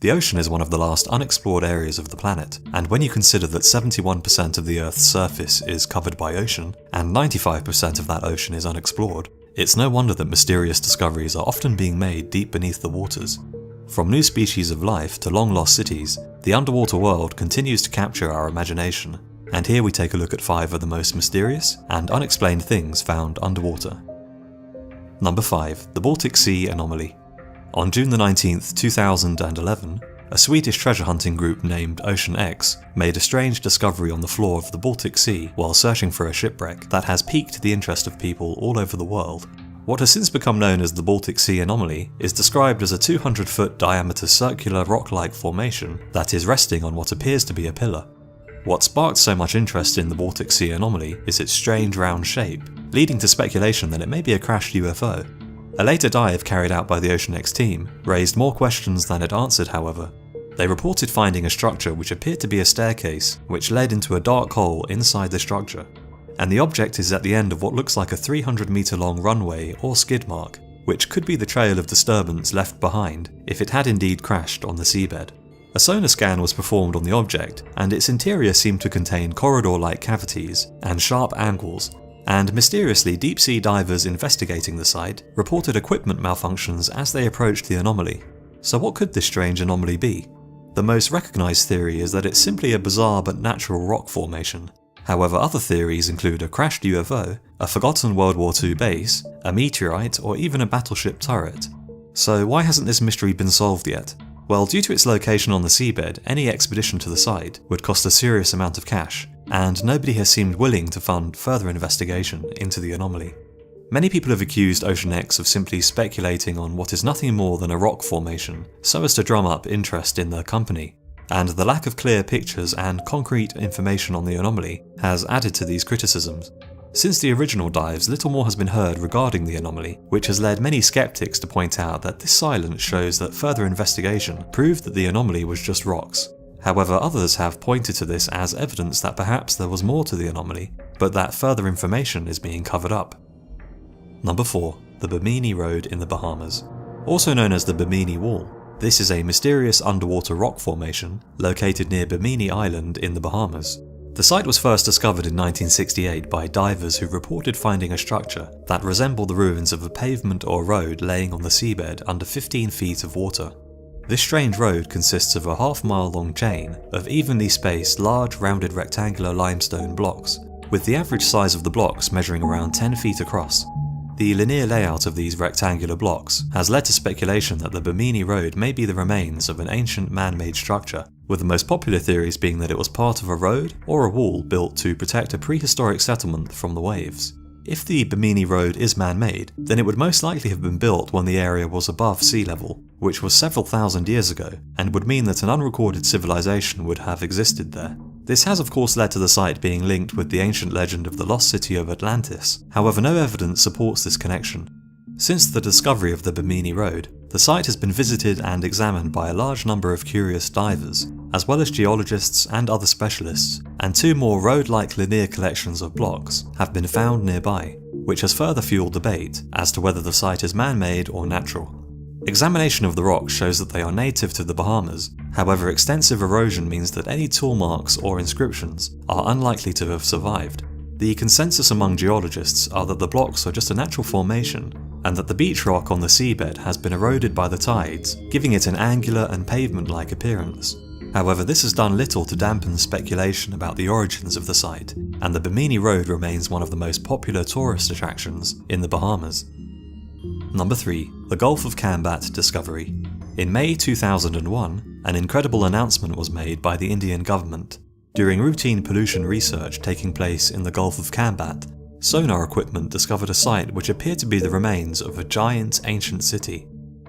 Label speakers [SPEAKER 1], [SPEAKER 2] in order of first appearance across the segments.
[SPEAKER 1] The ocean is one of the last unexplored areas of the planet, and when you consider that 71% of the Earth's surface is covered by ocean, and 95% of that ocean is unexplored, it's no wonder that mysterious discoveries are often being made deep beneath the waters. From new species of life to long-lost cities, the underwater world continues to capture our imagination, and here we take a look at 5 of the most mysterious and unexplained things found underwater. Number 5. The Baltic Sea Anomaly. On June 19, 2011, a Swedish treasure hunting group named Ocean X made a strange discovery on the floor of the Baltic Sea while searching for a shipwreck that has piqued the interest of people all over the world. What has since become known as the Baltic Sea Anomaly is described as a 200-foot diameter circular rock-like formation that is resting on what appears to be a pillar. What sparked so much interest in the Baltic Sea Anomaly is its strange round shape, leading to speculation that it may be a crashed UFO. A later dive carried out by the Ocean X team raised more questions than it answered, however. They reported finding a structure which appeared to be a staircase which led into a dark hole inside the structure, and the object is at the end of what looks like a 300-meter long runway or skid mark, which could be the trail of disturbance left behind if it had indeed crashed on the seabed. A sonar scan was performed on the object, and its interior seemed to contain corridor-like cavities and sharp angles, and mysteriously deep-sea divers investigating the site reported equipment malfunctions as they approached the anomaly. So what could this strange anomaly be? The most recognised theory is that it's simply a bizarre but natural rock formation. However, other theories include a crashed UFO, a forgotten World War II base, a meteorite, or even a battleship turret. So why hasn't this mystery been solved yet? Well, due to its location on the seabed, any expedition to the site would cost a serious amount of cash, and nobody has seemed willing to fund further investigation into the anomaly. Many people have accused Ocean X of simply speculating on what is nothing more than a rock formation, so as to drum up interest in their company, and the lack of clear pictures and concrete information on the anomaly has added to these criticisms. Since the original dives, little more has been heard regarding the anomaly, which has led many skeptics to point out that this silence shows that further investigation proved that the anomaly was just rocks. However, others have pointed to this as evidence that perhaps there was more to the anomaly, but that further information is being covered up. Number 4. The Bimini Road in the Bahamas. Also known as the Bimini Wall, this is a mysterious underwater rock formation located near Bimini Island in the Bahamas. The site was first discovered in 1968 by divers who reported finding a structure that resembled the ruins of a pavement or road laying on the seabed under 15 feet of water. This strange road consists of a half-mile long chain of evenly spaced large rounded rectangular limestone blocks, with the average size of the blocks measuring around 10 feet across. The linear layout of these rectangular blocks has led to speculation that the Bimini Road may be the remains of an ancient man-made structure, with the most popular theories being that it was part of a road or a wall built to protect a prehistoric settlement from the waves. If the Bimini Road is man-made, then it would most likely have been built when the area was above sea level, which was several thousand years ago, and would mean that an unrecorded civilization would have existed there. This has of course led to the site being linked with the ancient legend of the lost city of Atlantis, however no evidence supports this connection. Since the discovery of the Bimini Road, the site has been visited and examined by a large number of curious divers, as well as geologists and other specialists, and 2 more road-like linear collections of blocks have been found nearby, which has further fueled debate as to whether the site is man-made or natural. Examination of the rocks shows that they are native to the Bahamas, however extensive erosion means that any tool marks or inscriptions are unlikely to have survived. The consensus among geologists are that the blocks are just a natural formation, and that the beach rock on the seabed has been eroded by the tides, giving it an angular and pavement-like appearance. However, this has done little to dampen speculation about the origins of the site, and the Bimini Road remains one of the most popular tourist attractions in the Bahamas. Number 3. The Gulf of Cambat Discovery. In May 2001, an incredible announcement was made by the Indian government. During routine pollution research taking place in the Gulf of Cambat, sonar equipment discovered a site which appeared to be the remains of a giant ancient city.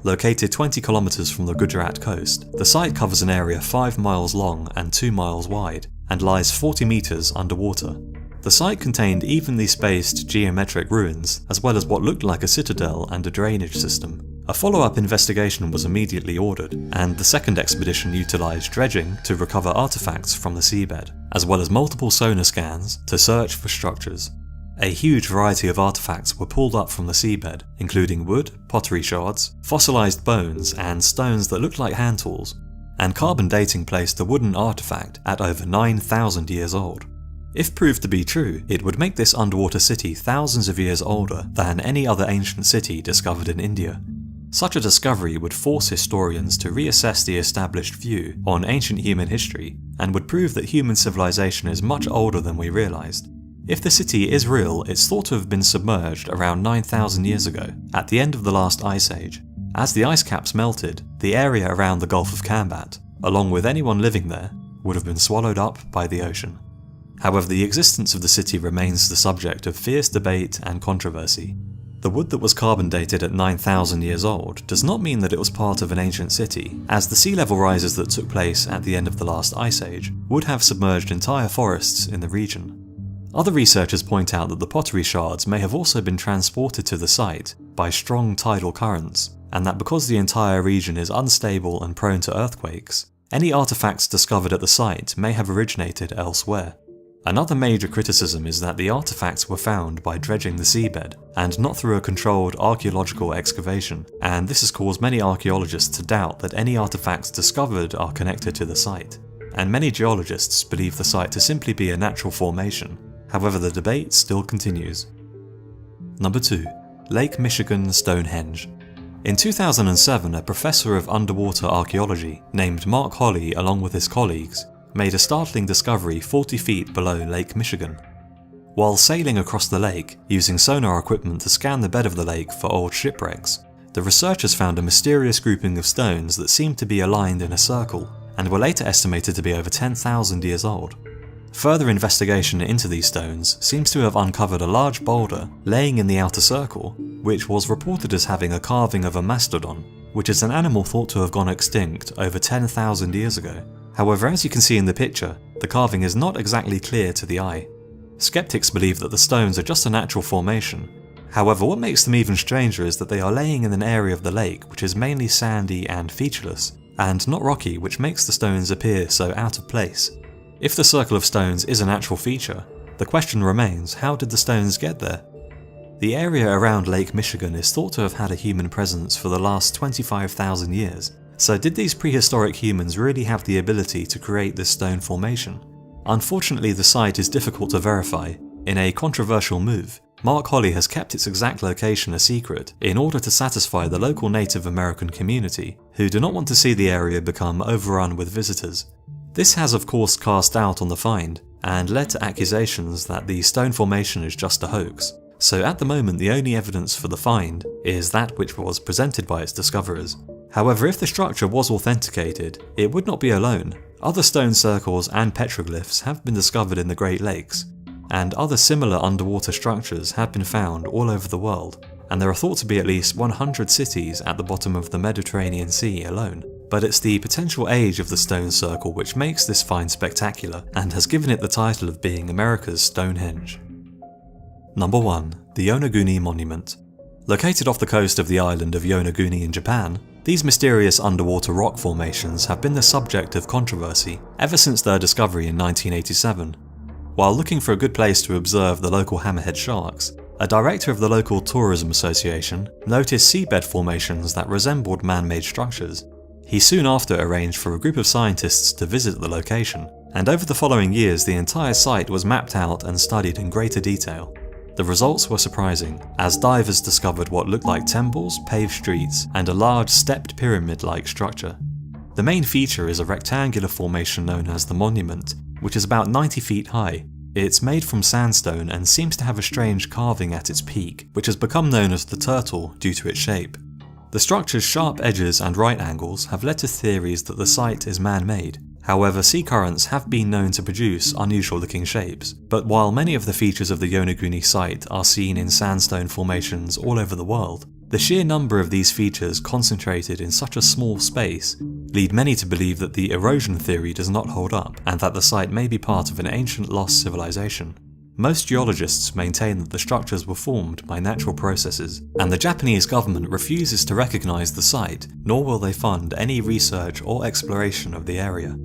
[SPEAKER 1] Located 20 kilometers from the Gujarat coast, the site covers an area 5 miles long and 2 miles wide, and lies 40 meters underwater. The site contained evenly spaced geometric ruins, as well as what looked like a citadel and a drainage system. A follow-up investigation was immediately ordered, and the second expedition utilised dredging to recover artefacts from the seabed, as well as multiple sonar scans to search for structures. A huge variety of artefacts were pulled up from the seabed, including wood, pottery shards, fossilised bones, and stones that looked like hand tools. and carbon dating placed the wooden artifact at over 9,000 years old. If proved to be true, it would make this underwater city thousands of years older than any other ancient city discovered in India. Such a discovery would force historians to reassess the established view on ancient human history, and would prove that human civilization is much older than we realized. If the city is real, it's thought to have been submerged around 9,000 years ago, at the end of the last ice age. As the ice caps melted, the area around the Gulf of Kambat, along with anyone living there, would have been swallowed up by the ocean. However, the existence of the city remains the subject of fierce debate and controversy. The wood that was carbon dated at 9,000 years old does not mean that it was part of an ancient city, as the sea level rises that took place at the end of the last ice age would have submerged entire forests in the region. Other researchers point out that the pottery shards may have also been transported to the site by strong tidal currents, and that because the entire region is unstable and prone to earthquakes, any artifacts discovered at the site may have originated elsewhere. Another major criticism is that the artifacts were found by dredging the seabed, and not through a controlled archaeological excavation, and this has caused many archaeologists to doubt that any artifacts discovered are connected to the site, and many geologists believe the site to simply be a natural formation. However, the debate still continues. Number 2. Lake Michigan Stonehenge. In 2007, a professor of underwater archaeology named Mark Holley, along with his colleagues, made a startling discovery 40 feet below Lake Michigan. While sailing across the lake, using sonar equipment to scan the bed of the lake for old shipwrecks, the researchers found a mysterious grouping of stones that seemed to be aligned in a circle, and were later estimated to be over 10,000 years old. Further investigation into these stones seems to have uncovered a large boulder laying in the outer circle, which was reported as having a carving of a mastodon, which is an animal thought to have gone extinct over 10,000 years ago. However, as you can see in the picture, the carving is not exactly clear to the eye. Skeptics believe that the stones are just a natural formation. However, what makes them even stranger is that they are laying in an area of the lake which is mainly sandy and featureless, and not rocky, which makes the stones appear so out of place. If the circle of stones is a natural feature, the question remains, how did the stones get there? The area around Lake Michigan is thought to have had a human presence for the last 25,000 years, so did these prehistoric humans really have the ability to create this stone formation? Unfortunately, the site is difficult to verify. In a controversial move, Mark Holley has kept its exact location a secret in order to satisfy the local Native American community, who do not want to see the area become overrun with visitors. This has of course cast doubt on the find, and led to accusations that the stone formation is just a hoax. So at the moment the only evidence for the find is that which was presented by its discoverers. However, if the structure was authenticated, it would not be alone. Other stone circles and petroglyphs have been discovered in the Great Lakes, and other similar underwater structures have been found all over the world, and there are thought to be at least 100 cities at the bottom of the Mediterranean Sea alone. But it's the potential age of the stone circle which makes this find spectacular and has given it the title of being America's Stonehenge. Number 1. The Yonaguni Monument. Located off the coast of the island of Yonaguni in Japan, these mysterious underwater rock formations have been the subject of controversy ever since their discovery in 1987. While looking for a good place to observe the local hammerhead sharks, a director of the local tourism association noticed seabed formations that resembled man-made structures. He soon after arranged for a group of scientists to visit the location, and over the following years the entire site was mapped out and studied in greater detail. The results were surprising, as divers discovered what looked like temples, paved streets, and a large stepped pyramid-like structure. The main feature is a rectangular formation known as the monument, which is about 90 feet high. It's made from sandstone and seems to have a strange carving at its peak, which has become known as the turtle due to its shape. The structure's sharp edges and right angles have led to theories that the site is man-made. However, sea currents have been known to produce unusual-looking shapes, but while many of the features of the Yonaguni site are seen in sandstone formations all over the world, the sheer number of these features concentrated in such a small space lead many to believe that the erosion theory does not hold up, and that the site may be part of an ancient lost civilization. Most geologists maintain that the structures were formed by natural processes, and the Japanese government refuses to recognize the site, nor will they fund any research or exploration of the area.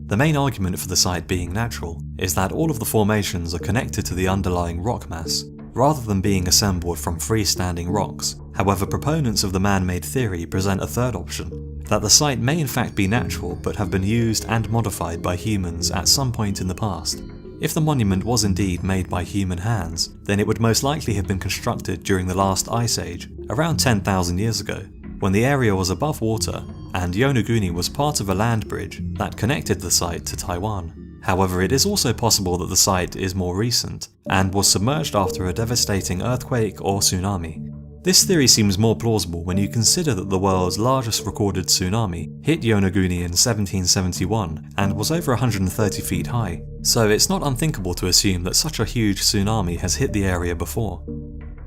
[SPEAKER 1] The main argument for the site being natural is that all of the formations are connected to the underlying rock mass, rather than being assembled from freestanding rocks. However, proponents of the man-made theory present a third option, that the site may in fact be natural but have been used and modified by humans at some point in the past. If the monument was indeed made by human hands, then it would most likely have been constructed during the last ice age, around 10,000 years ago, when the area was above water and Yonaguni was part of a land bridge that connected the site to Taiwan. However, it is also possible that the site is more recent and was submerged after a devastating earthquake or tsunami. This theory seems more plausible when you consider that the world's largest recorded tsunami hit Yonaguni in 1771 and was over 130 feet high, so it's not unthinkable to assume that such a huge tsunami has hit the area before.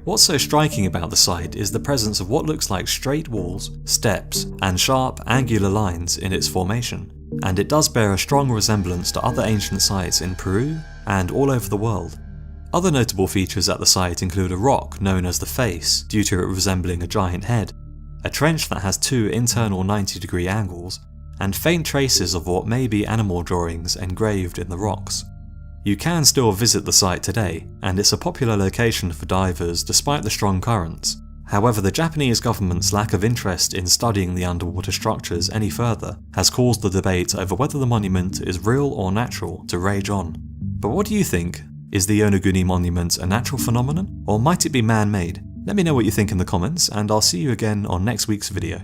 [SPEAKER 1] What's so striking about the site is the presence of what looks like straight walls, steps, and sharp, angular lines in its formation, and it does bear a strong resemblance to other ancient sites in Peru and all over the world. Other notable features at the site include a rock known as the Face, due to it resembling a giant head, a trench that has two internal 90-degree angles, and faint traces of what may be animal drawings engraved in the rocks. You can still visit the site today, and it's a popular location for divers despite the strong currents. However, the Japanese government's lack of interest in studying the underwater structures any further has caused the debate over whether the monument is real or natural to rage on. But what do you think? Is the Yonaguni monument a natural phenomenon, or might it be man-made? Let me know what you think in the comments, and I'll see you again on next week's video.